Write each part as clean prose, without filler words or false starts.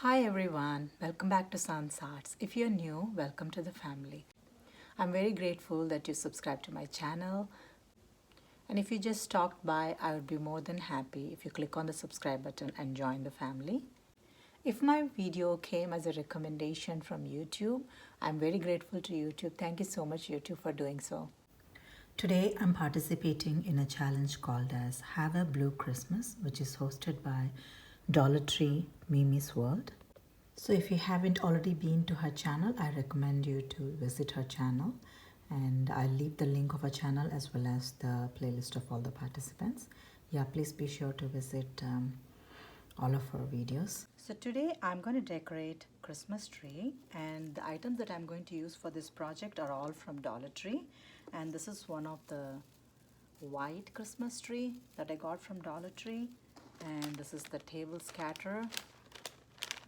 Hi everyone, welcome back to Sans Arts. If you're new, welcome to the family. I'm very grateful that you subscribed to my channel. And if you just stopped by, I would be more than happy if you click on the subscribe button and join the family. If my video came as a recommendation from YouTube, I'm very grateful to YouTube. Thank you so much, YouTube, for doing so. Today, I'm participating in a challenge called as Have a Blue Christmas, which is hosted by Dollar Tree Mimi's World. So if you haven't already been to her channel, I recommend you to visit her channel, and I'll leave the link of her channel as well as the playlist of all the participants. Yeah, please be sure to visit all of her videos. So today I'm going to decorate Christmas tree, and the items that I'm going to use for this project are all from Dollar Tree, and this is one of the white Christmas tree that I got from Dollar Tree, and this is the table scatter.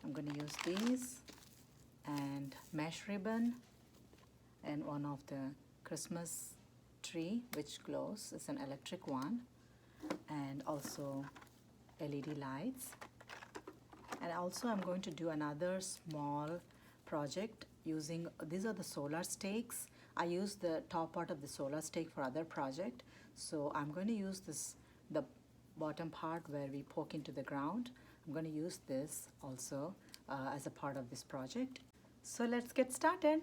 I'm going to use these and mesh ribbon and one of the Christmas tree which glows. It's an electric one, and also LED lights. And also I'm going to do another small project using, these are the solar stakes. I use the top part of the solar stake for other project. So I'm going to use this, the bottom part where we poke into the ground. I'm going to use this also as a part of this project. So let's get started.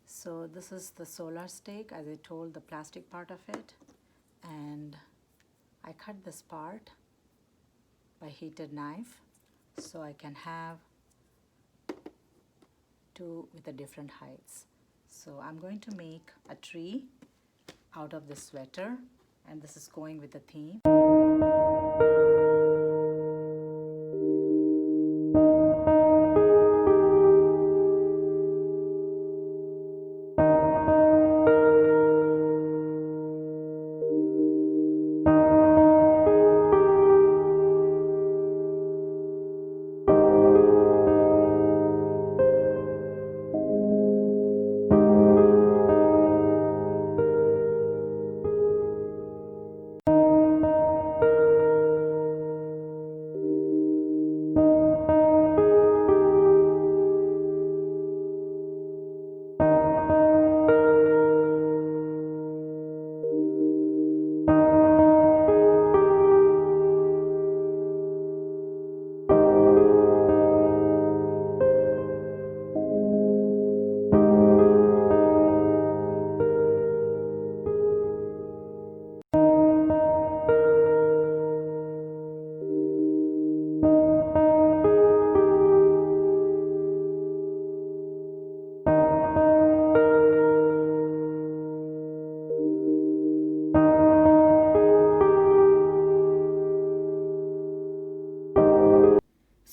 So this is the solar stake, as I told, the plastic part of it, and I cut this part by heated knife so I can have two with the different heights. So I'm going to make a tree out of this sweater, and this is going with the theme.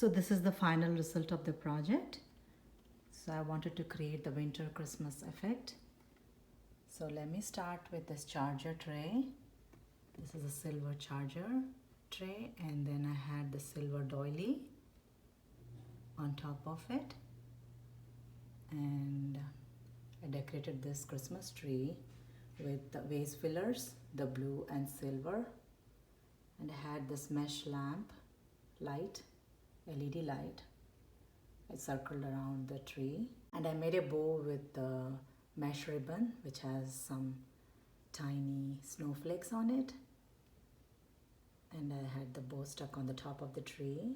So this is the final result of the project. So I wanted to create the winter Christmas effect. So let me start with this charger tray. This is a silver charger tray, and then I had the silver doily on top of it, and I decorated this Christmas tree with the vase fillers, the blue and silver, and I had this mesh lamp light, LED light. I circled around the tree, and I made a bow with the mesh ribbon which has some tiny snowflakes on it, and I had the bow stuck on the top of the tree,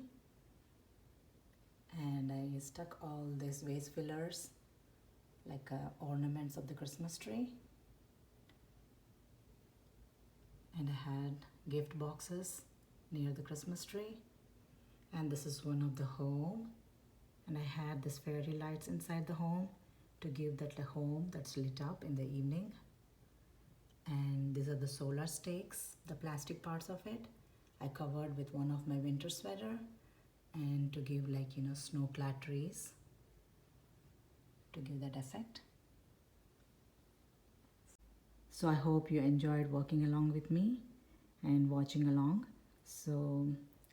and I stuck all these vase fillers like ornaments of the Christmas tree, and I had gift boxes near the Christmas tree, and this is one of the home, and I had this fairy lights inside the home to give that home that's lit up in the evening. And these are the solar stakes, the plastic parts of it I covered with one of my winter sweater, and to give snow clad trees to give that effect. So I hope you enjoyed working along with me and watching along. So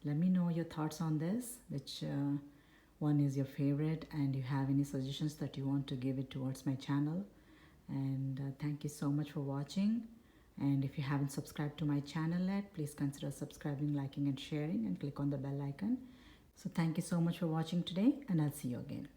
let me know your thoughts on this, which one is your favorite, and you have any suggestions that you want to give it towards my channel. And thank you so much for watching. And if you haven't subscribed to my channel yet, please consider subscribing, liking and sharing, and click on the bell icon. So thank you so much for watching today, and I'll see you again.